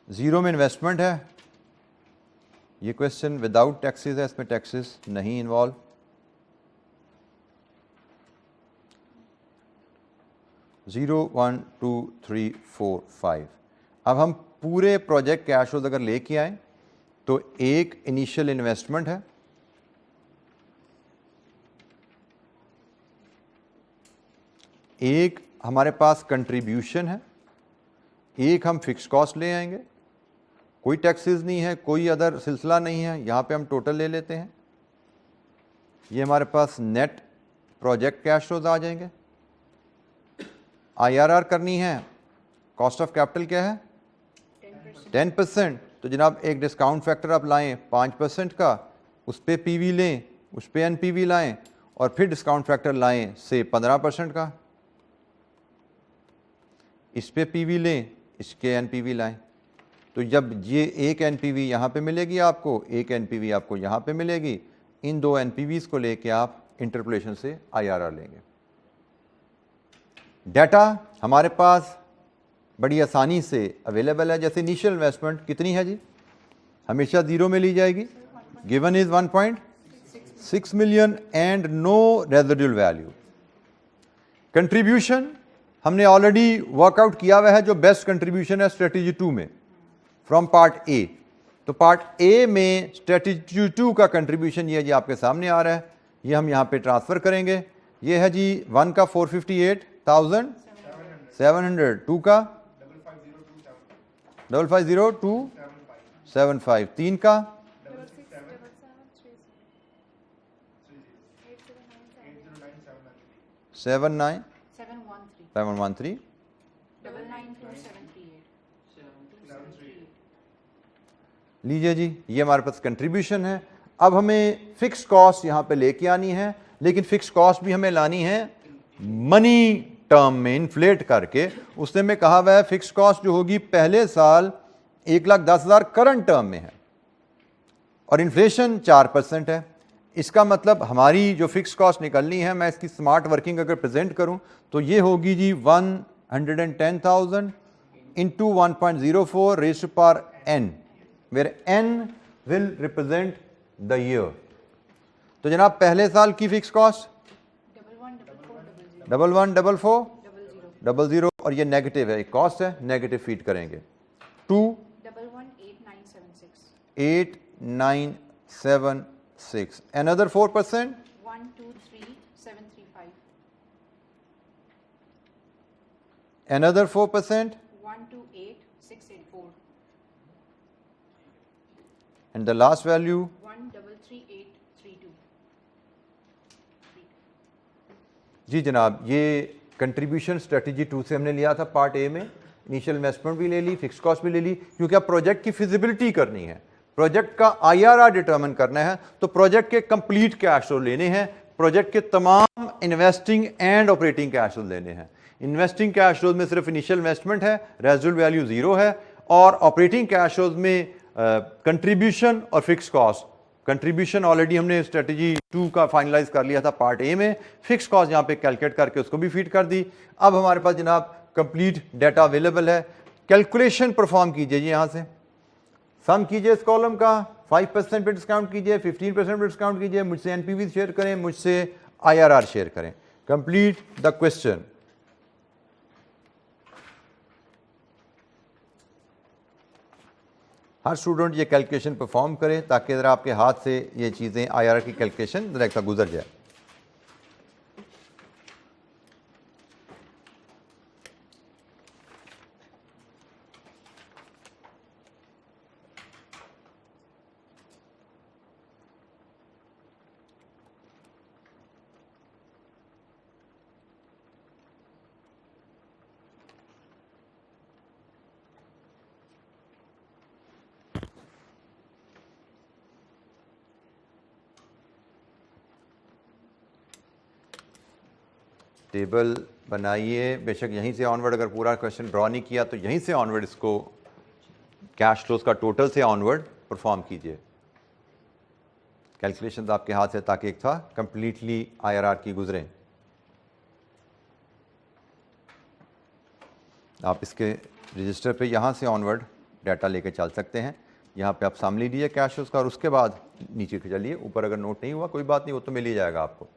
जीरो में इन्वेस्टमेंट है। ये क्वेश्चन विदाउट टैक्सेस है, इसमें टैक्सेस नहीं इन्वॉल्व। जीरो 1 2 3 4 5। अब हम पूरे प्रोजेक्ट कैश फ्लोज अगर लेके आए तो एक इनिशियल इन्वेस्टमेंट है, एक हमारे पास कंट्रीब्यूशन है, एक हम फिक्स कॉस्ट ले आएंगे, कोई टैक्सेस नहीं है, कोई अदर सिलसिला नहीं है, यहाँ पे हम टोटल ले लेते हैं। ये हमारे पास नेट प्रोजेक्ट कैश फ्लोज आ जाएंगे। आईआरआर करनी है, कॉस्ट ऑफ कैपिटल क्या है 10%। तो जनाब एक डिस्काउंट फैक्टर आप लाएं 5% का, उस पर पीवी लें, उस पर एनपीवी लाएं और फिर डिस्काउंट फैक्टर लाएं से 15% का, इस पे पीवी लें, इसके एनपीवी लाएं। तो जब ये एक एनपीवी यहाँ पे मिलेगी आपको, एक एनपीवी आपको यहाँ पे मिलेगी, इन दो एनपीवीज को लेके आप इंटरपोलेशन से आईआरआर लेंगे। डाटा हमारे पास बड़ी आसानी से अवेलेबल है। जैसे इनिशियल इन्वेस्टमेंट कितनी है जी, हमेशा ज़ीरो में ली जाएगी। Given is 1.6 million and no residual value. Contribution हमने ऑलरेडी वर्कआउट किया हुआ है, जो बेस्ट कंट्रीब्यूशन है स्ट्रेटेजी 2 में फ्रॉम पार्ट ए। तो पार्ट ए में स्ट्रेटेजी 2 का कंट्रीब्यूशन ये जी आपके सामने आ रहा है, ये हम यहाँ पे ट्रांसफ़र करेंगे। ये है जी 1 का 458,700, 2 का 550275, 3 का 79713, 713 लीजिए जी, ये हमारे पास कंट्रीब्यूशन है। अब हमें फिक्स कॉस्ट यहाँ पे लेके आनी है, लेकिन फिक्स कॉस्ट भी हमें लानी है मनी टर्म में इन्फ्लेट करके। उसने में कहा हुआ है फिक्स कॉस्ट जो होगी पहले साल 1,10,000 करंट टर्म में है और इन्फ्लेशन 4% है। इसका मतलब हमारी जो फिक्स कॉस्ट निकलनी है, मैं इसकी स्मार्ट वर्किंग अगर प्रेजेंट करूं तो ये होगी जी 110,000 into 1.04 raise to power n, where n will represent the year। तो जनाब पहले साल की फिक्स कॉस्ट 114400 और ये नेगेटिव है, एक कॉस्ट है, नेगेटिव फीड करेंगे। 2,11,8976, another 4%, 123,735 another 4%, 128,684 and the last value 133,832। जी जनाब, ये कंट्रीब्यूशन स्ट्रेटजी 2 से हमने लिया था पार्ट ए में। इनिशियल इन्वेस्टमेंट भी ले ली, फिक्स कॉस्ट भी ले ली, क्योंकि अब प्रोजेक्ट की फिजिबिलिटी करनी है, प्रोजेक्ट का आईआरआर डिटरमिन करना है। तो प्रोजेक्ट के कंप्लीट कैश फ्लो लेने हैं, प्रोजेक्ट के तमाम investing and operating cash flow लेने हैं। इन्वेस्टिंग कैश फ्लोज में सिर्फ इनिशियल इन्वेस्टमेंट है, रेजिडुअल वैल्यू 0 है, और ऑपरेटिंग कैश फ्लोज में कंट्रीब्यूशन और फिक्स कॉस्ट। कंट्रीब्यूशन ऑलरेडी हमने स्ट्रेटजी 2 का फाइनलाइज कर लिया था पार्ट ए में, फिक्स कॉस्ट यहाँ पे कैलकुलेट करके उसको भी फीड कर दी। अब हमारे पास जनाब कंप्लीट डाटा अवेलेबल है। कैलकुलेशन परफॉर्म कीजिए जी, यहाँ से सम कीजिए इस कॉलम का, 5% पे डिस्काउंट कीजिए, 15% पे डिस्काउंट कीजिए, मुझसे एनपीवी शेयर करें, मुझसे आईआरआर शेयर करें। Complete the question. Her student ये कैलकुलेशन परफॉर्म करे ताकि ज़रा आपके हाथ से ये चीज़ें आईआरआर की कैलकुलेशन ज़रा एक साथ गुजर जाए। टेबल बनाइए, बेशक यहीं से ऑनवर्ड, अगर पूरा क्वेश्चन ड्रॉ नहीं किया तो यहीं से ऑनवर्ड इसको कैश फ्लोज का टोटल से ऑनवर्ड परफॉर्म कीजिए। कैलकुलेशन आपके हाथ से ताकि एक था कंप्लीटली आईआरआर की गुजरें। आप इसके रजिस्टर पे यहाँ से ऑनवर्ड डाटा लेके चल सकते हैं। यहाँ पे आप सामने लीजिए कैश फ्लोज का और उसके बाद नीचे चलिए। ऊपर अगर नोट नहीं हुआ कोई बात नहीं, वो तो मिल ही जाएगा आपको।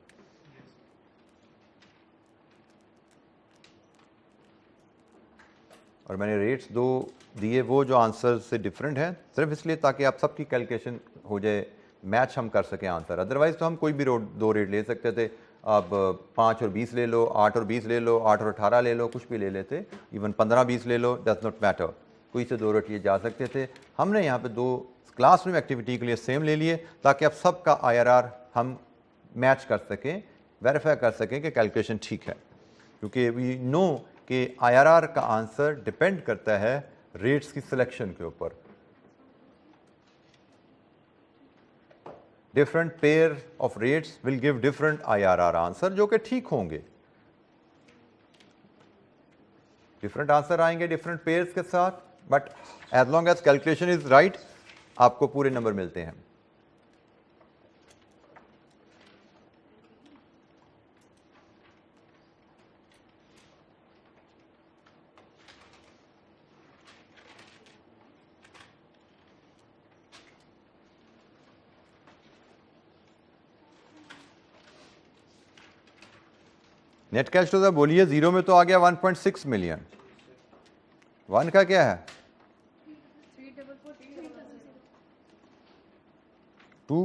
और मैंने रेट्स दो दिए वो जो आंसर से डिफरेंट है, सिर्फ इसलिए ताकि आप सबकी कैलकुलेशन हो जाए, मैच हम कर सकें आंसर। अदरवाइज़ तो हम कोई भी दो रेट ले सकते थे। आप 5 और 20 ले लो, 8 और 20 ले लो, 8 और 18 ले लो, कुछ भी ले लेते, इवन 15-20 ले लो, डज नॉट मैटर, कोई से दो रेट लिए जा सकते थे। हमने यहाँ पे दो क्लासरूम एक्टिविटी के लिए सेम ले लिए ताकि आप सबका आईआरआर हम मैच कर सकें, वेरीफाई कर सकें कि कैलकुलेशन ठीक है। क्योंकि वी नो कि आईआरआर का आंसर डिपेंड करता है रेट्स की सिलेक्शन के ऊपर। Different pair of rates will give different IRR answer, जो कि ठीक होंगे। डिफरेंट आंसर आएंगे डिफरेंट पेयर्स के साथ, but as long as calculation is right आपको पूरे नंबर मिलते हैं। नेट कैश फ्लो बोलिए, जीरो में तो आ गया 1.6 मिलियन। 1 का क्या है? 2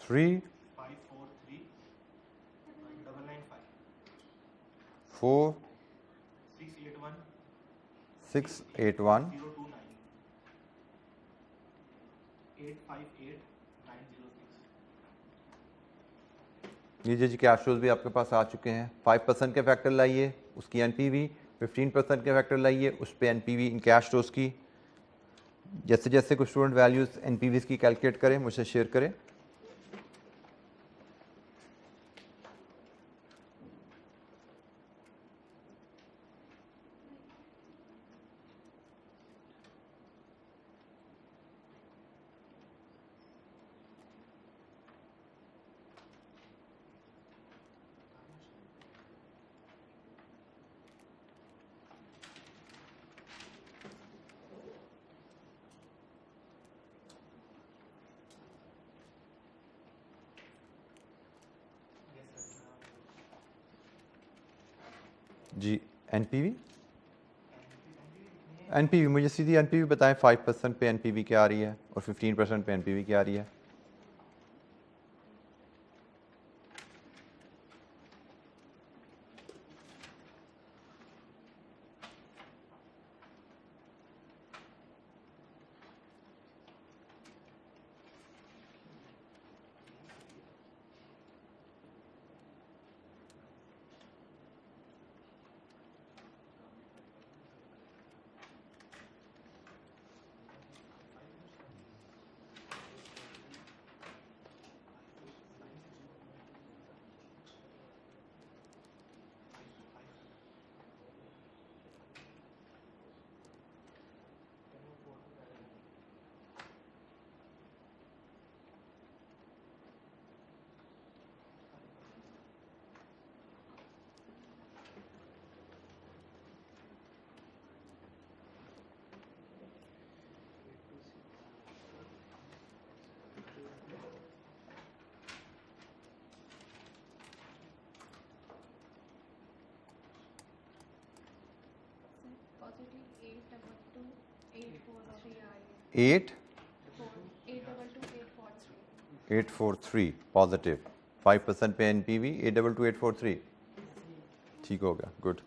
3 4 681 लीजिए जी, कैश फ्लोज भी आपके पास आ चुके हैं। 5% के फैक्टर लाइए, उसकी एनपीवी, 15% के फैक्टर लाइए, उस पर एनपीवी इन कैश फ्लोज की। जैसे जैसे कुछ स्टूडेंट वैल्यूज एनपीवीज की कैलकुलेट करें, मुझसे शेयर करें। जी एनपीवी, एनपीवी मुझे सीधी एनपीवी बताएं। 5% पे एनपीवी क्या आ रही है और 15% पे एनपीवी क्या आ रही है? Positive 822 843 8 822 843 843 positive. 5% पे एनपीवी 822 843 ठीक हो गया, गुड।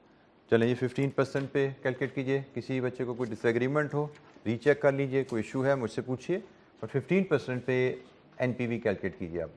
चलें ये 15% पे कैलकुलेट कीजिए। किसी बच्चे को कोई डिसएग्रीमेंट हो, रीचेक कर लीजिए, कोई इशू है मुझसे पूछिए। और 15% पे एनपीवी कैलकुलेट कीजिए आप।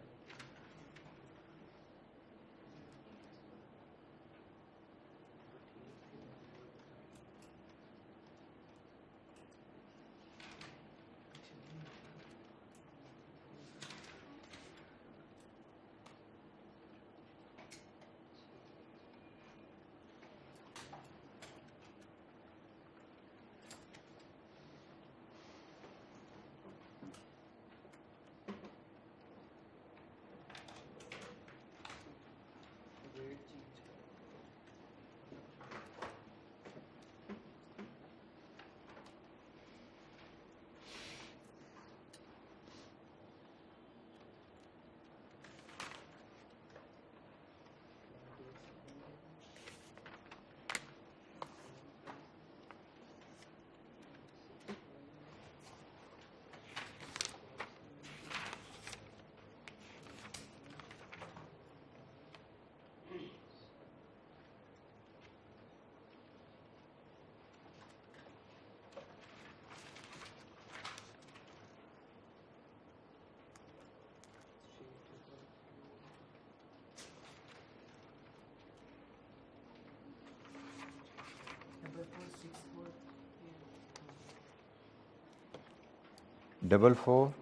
Double 4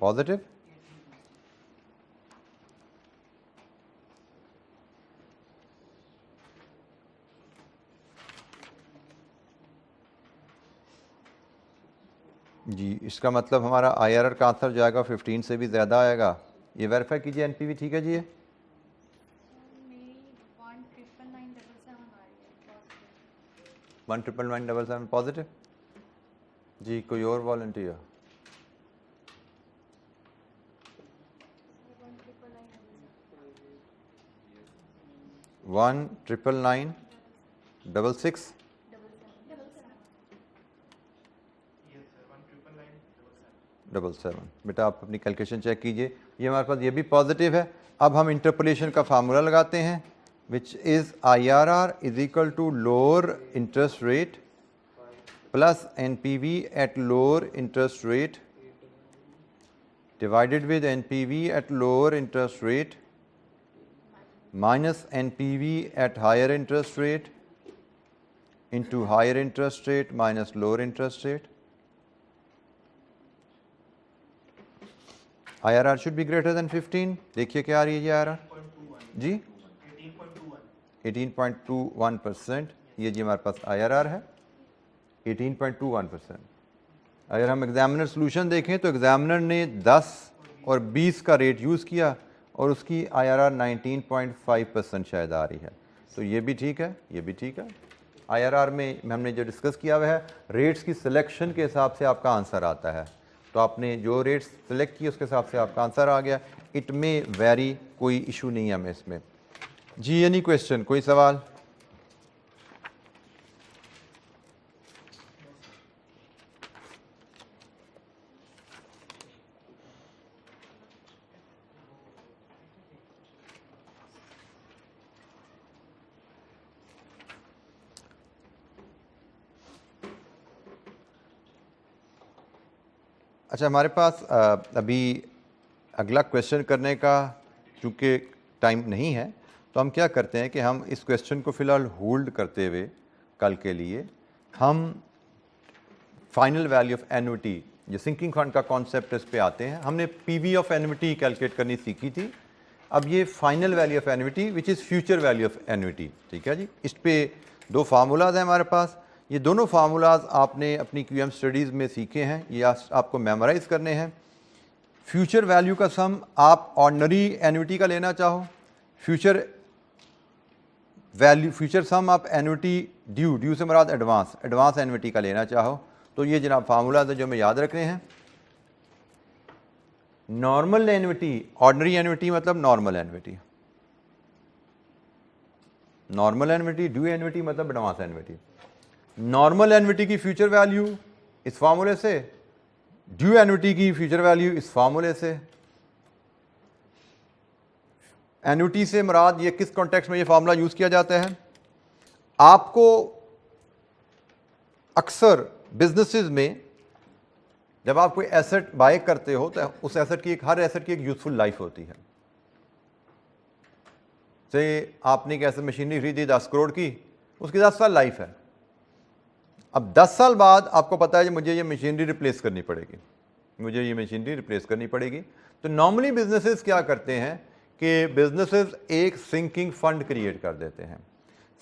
positive. जी इसका मतलब हमारा आईआरआर का आंसर जाएगा 15 से भी ज़्यादा आएगा। ये वेरीफाई कीजिए एनपीवी ठीक है जी। ये मेरी 1,999,777 आ रही है positive। 1,999,777 पॉजिटिव। जी कोई और वॉलंटियर? 1,999,666 77। बेटा आप अपनी कैलकुलेशन चेक कीजिए, ये हमारे पास ये भी पॉजिटिव है। अब हम इंटरपोलेशन का फार्मूला लगाते हैं, which is IRR is equal to lower interest rate plus NPV at lower interest rate divided with NPV at lower interest rate minus NPV at higher interest rate into higher interest rate minus lower interest rate. IRR should be greater than 15. देखिए क्या आ रही है ये IRR जी 18.21%। ये जी हमारे पास IRR है 18.21%। अगर हम एग्जामिनर सोल्यूशन देखें तो एग्जामिनर ने 10 और 20 का रेट यूज़ किया और उसकी IRR 19.5% शायद आ रही है, तो ये भी ठीक है, ये भी ठीक है। IRR में हमने जो डिस्कस किया हुआ है रेट्स की सिलेक्शन के हिसाब से आपका आंसर आता है, तो आपने जो रेट्स सिलेक्ट किए उसके हिसाब से आपका आंसर आ गया। इट में वेरी, कोई इशू नहीं है हमें इसमें जी। एनी क्वेश्चन, कोई सवाल? अच्छा, हमारे पास अभी अगला क्वेश्चन करने का चूँकि टाइम नहीं है, तो हम क्या करते हैं कि हम इस क्वेश्चन को फ़िलहाल होल्ड करते हुए कल के लिए हम फाइनल वैल्यू ऑफ एन्युटी, जो सिंकिंग फंड का कॉन्सेप्ट इस पे आते हैं। हमने PV ऑफ एन्युटी कैलकुलेट करनी सीखी थी, अब ये final value of annuity which is future value of annuity, ठीक है जी। इस पे दो फार्मूलाज हैं हमारे पास, ये दोनों फार्मूलाज आपने अपनी QM स्टडीज़ में सीखे हैं, ये आपको मेमोराइज़ करने हैं। फ्यूचर वैल्यू का सम आप ऑर्डनरी एन्युटी का लेना चाहो, फ्यूचर वैल्यू फ्यूचर सम आप एन्युटी ड्यू से मुराद एडवांस एन्युटी का लेना चाहो, तो ये जनाब फार्मूलाज है जो हमें याद रखने हैं। नॉर्मल एन्युटी, ऑर्डनरी एन्युटी मतलब normal annuity, normal annuity, due annuity मतलब एडवांस एन्युटी। नॉर्मल एन्युटी की फ्यूचर वैल्यू इस फार्मूले से, ड्यू एन्युटी की फ्यूचर वैल्यू इस फार्मूले से। एन्युटी से मुराद ये किस कॉन्टेक्स्ट में ये फार्मूला यूज किया जाता है? आपको अक्सर बिजनेसेस में जब आप कोई एसेट बाय करते हो तो उस एसेट की हर एसेट की एक यूजफुल लाइफ होती है। से आपने एक ऐसे मशीनरी खरीदी 10 करोड़ की, उसकी 10 साल लाइफ है। अब 10 साल बाद आपको पता है कि मुझे ये मशीनरी रिप्लेस करनी पड़ेगी, मुझे ये मशीनरी रिप्लेस करनी पड़ेगी। तो नॉर्मली बिजनेसेस क्या करते हैं कि बिजनेसेस एक सिंकिंग फंड क्रिएट कर देते हैं।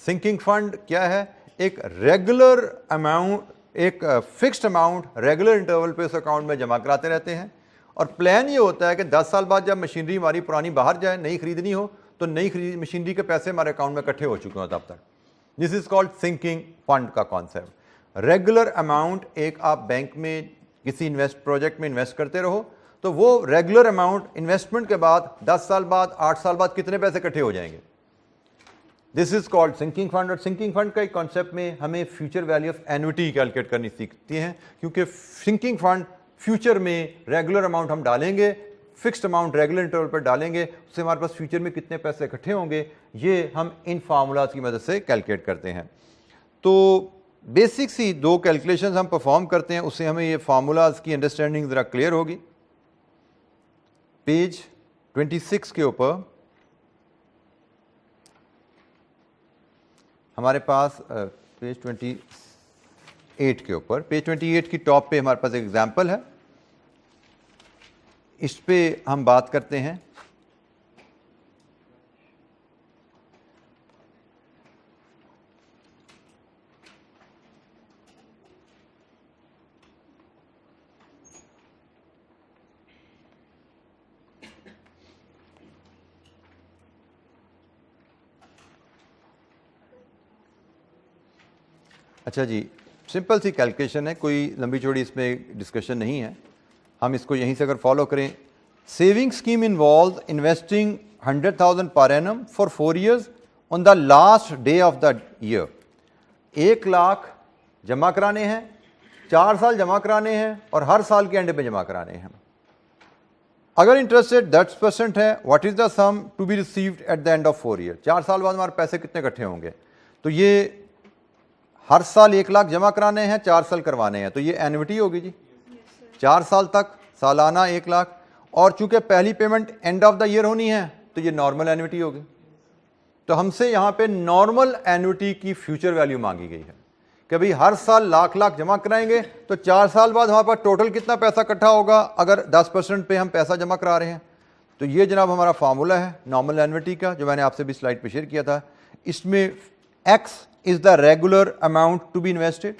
सिंकिंग फंड क्या है? एक रेगुलर अमाउंट, एक फिक्स्ड अमाउंट रेगुलर इंटरवल पे उस अकाउंट में जमा कराते रहते हैं, और प्लान ये होता है कि 10 साल बाद जब मशीनरी हमारी पुरानी बाहर जाए, नई खरीदनी हो, तो नई मशीनरी के पैसे हमारे अकाउंट में इकट्ठे हो चुके हों तब तक। This is called sinking fund का कॉन्सेप्ट। रेगुलर अमाउंट एक आप बैंक में किसी प्रोजेक्ट में इन्वेस्ट करते रहो, तो वो रेगुलर अमाउंट इन्वेस्टमेंट के बाद 10 साल बाद, 8 साल बाद कितने पैसे इकट्ठे हो जाएंगे। This is called sinking fund. और सिंकिंग फंड का एक कॉन्सेप्ट में हमें future value of annuity calculate करनी सीखती हैं, क्योंकि सिंकिंग फंड फ्यूचर में रेगुलर अमाउंट हम डालेंगे, फिक्स्ड अमाउंट रेगुलर इंटरवल पर डालेंगे, उससे हमारे पास फ्यूचर में कितने पैसे इकट्ठे होंगे, ये हम इन फार्मूलाज की मदद से कैलकुलेट करते हैं। तो बेसिक सी दो कैलकुलेशंस हम परफॉर्म करते हैं, उससे हमें ये फार्मूलाज की अंडरस्टैंडिंग ज़रा क्लियर होगी। पेज 26 के ऊपर हमारे पास पेज 28 के ऊपर, पेज 28 की टॉप पे हमारे पास एक एग्जाम्पल है, इस पे हम बात करते हैं अच्छा जी, सिंपल सी कैलकुलेशन है, कोई लंबी चौड़ी इसमें डिस्कशन नहीं है, हम इसको यहीं से अगर फॉलो करें। Saving scheme involve investing 100,000 per annum for 4 years on the last day of the year 1 lakh जमा कराने हैं, 4 साल जमा कराने हैं और हर साल के एंड पे जमा कराने हैं। अगर इंटरेस्ट रेट 10% है, what is the sum to be received at the end of 4 year, 4 साल बाद हमारे पैसे कितने इकट्ठे होंगे? तो ये हर साल 1 लाख जमा कराने हैं, 4 साल करवाने हैं, तो ये एन्युटी होगी जी। 4 साल तक सालाना 1 लाख, और चूंकि पहली payment end of the year होनी है तो ये नॉर्मल एन्युटी होगी। तो हमसे यहाँ पे नॉर्मल एन्युटी की फ्यूचर वैल्यू मांगी गई है कि भाई हर साल लाख लाख जमा कराएंगे तो 4 साल बाद हमारे पास टोटल कितना पैसा इकट्ठा होगा अगर 10% पे हम पैसा जमा करा रहे हैं। तो ये जनाब हमारा फार्मूला है नॉर्मल एन्युटी का, जो मैंने आपसे भी स्लाइड पे शेयर किया था। इसमें x is the regular amount to be invested,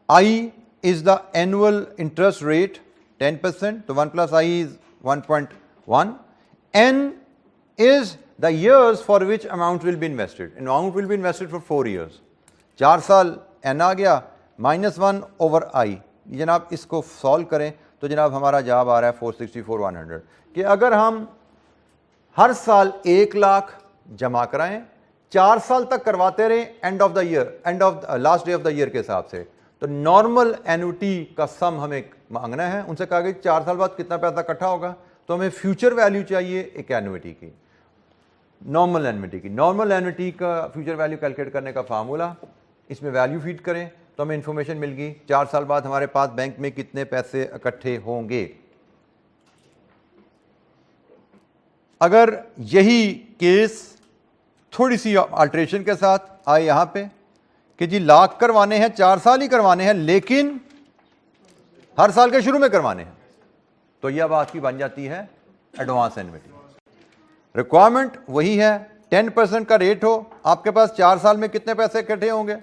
I is the annual interest rate 10%, so 1 plus I is 1.1, n is the years for which amount will be invested. Amount will be invested for 4 years. 4 साल n आ गया, -1 over I। जनाब इसको solve करें तो जनाब हमारा जवाब आ रहा है 464,100 कि अगर हम हर साल 1 लाख जमा कराएं, 4 साल तक करवाते रहे end of the year, end of last day of the year के हिसाब से, तो नॉर्मल एन्युटी का सम हमें मांगना है। उनसे कहा गया 4 साल बाद कितना पैसा इकट्ठा होगा, तो हमें फ्यूचर वैल्यू चाहिए एक एन्युटी की, नॉर्मल एन्युटी की। नॉर्मल एन्युटी का फ्यूचर वैल्यू कैलकुलेट करने का फार्मूला, इसमें वैल्यू फीड करें तो हमें इंफॉर्मेशन मिल गई 4 साल बाद हमारे पास बैंक में कितने पैसे इकट्ठे होंगे। अगर यही केस थोड़ी सी अल्टरेशन के साथ आए यहाँ पे कि जी लाख करवाने हैं, 4 साल ही करवाने हैं, लेकिन हर साल के शुरू में करवाने हैं, तो यह बात की बन जाती है एडवांस एन्युटी। रिक्वायरमेंट वही है, 10% का रेट हो, आपके पास 4 साल में कितने पैसे इकट्ठे होंगे,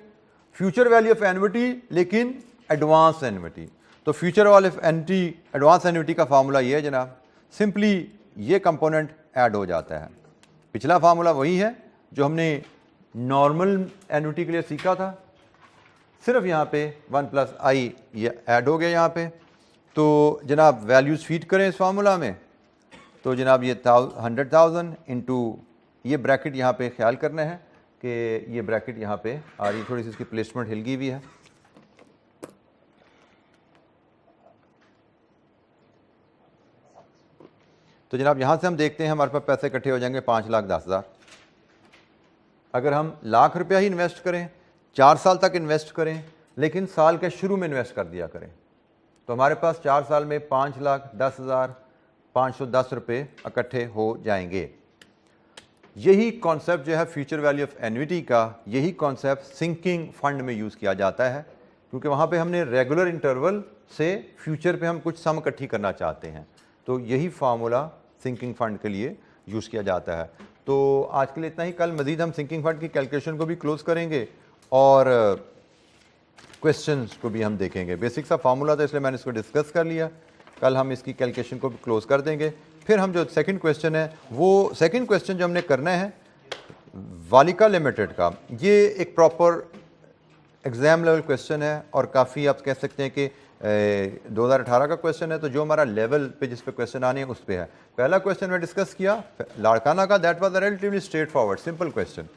फ्यूचर वैल्यू ऑफ एन्युटी, लेकिन एडवांस एन्युटी। तो future value of annuity, advance annuity का फार्मूला ये है जनाब, सिंपली ये कंपोनेंट ऐड हो जाता है। पिछला फार्मूला वही है जो हमने नॉर्मल एन्युटी के लिए सीखा था, सिर्फ यहाँ पे 1 प्लस आई ये ऐड हो गया यहाँ पे। तो जनाब वैल्यूज़ फीड करें इस फार्मूला में, तो जनाब ये 100,000 इंटू ये ब्रैकेट यहाँ पे ख्याल करना है कि ये ब्रैकेट यहाँ पे आ रही, थोड़ी सी इसकी प्लेसमेंट हिल गई भी है। तो जनाब यहाँ से हम देखते हैं हमारे पास पैसे इकट्ठे हो जाएंगे 5,10,000। अगर हम लाख रुपया ही इन्वेस्ट करें, 4 साल तक इन्वेस्ट करें, लेकिन साल के शुरू में इन्वेस्ट कर दिया करें, तो हमारे पास 4 साल में 5,10,510 रुपये इकट्ठे हो जाएंगे। यही कॉन्सेप्ट जो है फ्यूचर वैल्यू ऑफ एन्युटी का, यही कॉन्सेप्ट सिंकिंग फंड में यूज़ किया जाता है, क्योंकि वहाँ पे हमने रेगुलर इंटरवल से फ्यूचर पे हम कुछ सम इकट्ठी करना चाहते हैं। तो यही फार्मूला सिंकिंग फंड के लिए यूज़ किया जाता है। तो आज के लिए इतना ही। कल मज़ीद हम सिंकिंग फंड की कैलकुलेशन को भी क्लोज़ करेंगे और क्वेश्चंस को भी हम देखेंगे। बेसिक सा फार्मूला था इसलिए मैंने इसको डिस्कस कर लिया, कल हम इसकी कैलकुलेशन को भी क्लोज़ कर देंगे। फिर हम जो सेकंड क्वेश्चन है, वो सेकंड क्वेश्चन जो हमने करना है वालिका लिमिटेड का, ये एक प्रॉपर एग्ज़ाम लेवल क्वेश्चन है और काफ़ी आप कह सकते हैं कि 2018 का क्वेश्चन है। तो जो हमारा लेवल पे जिस पे क्वेश्चन आने हैं उस पे है। पहला क्वेश्चन मैं डिस्कस किया लाड़काना का, that was a relatively straight forward simple question,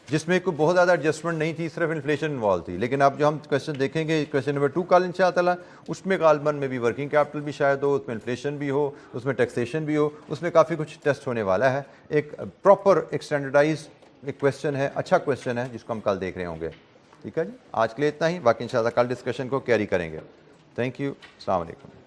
जिसमें कोई बहुत ज़्यादा एडजस्टमेंट नहीं थी, सिर्फ इन्फ्लेशन इन्वॉल्व थी। लेकिन अब जो हम क्वेश्चन देखेंगे क्वेश्चन नंबर 2 कल इंशाअल्लाह, उसमें गालबन में भी वर्किंग कैपिटल भी शायद हो, उसमें इन्फ्लेशन भी हो, उसमें टैक्सेशन भी हो, उसमें काफ़ी कुछ टेस्ट होने वाला है। एक प्रॉपर एक स्टैंडर्डाइज एक क्वेश्चन है, अच्छा क्वेश्चन है, जिसको हम कल देख रहे होंगे। ठीक है जी, आज के लिए इतना ही, बाकी इंशाअल्लाह कल डिस्कशन को कैरी करेंगे। थैंक यू, अस्सलाम वालेकुम।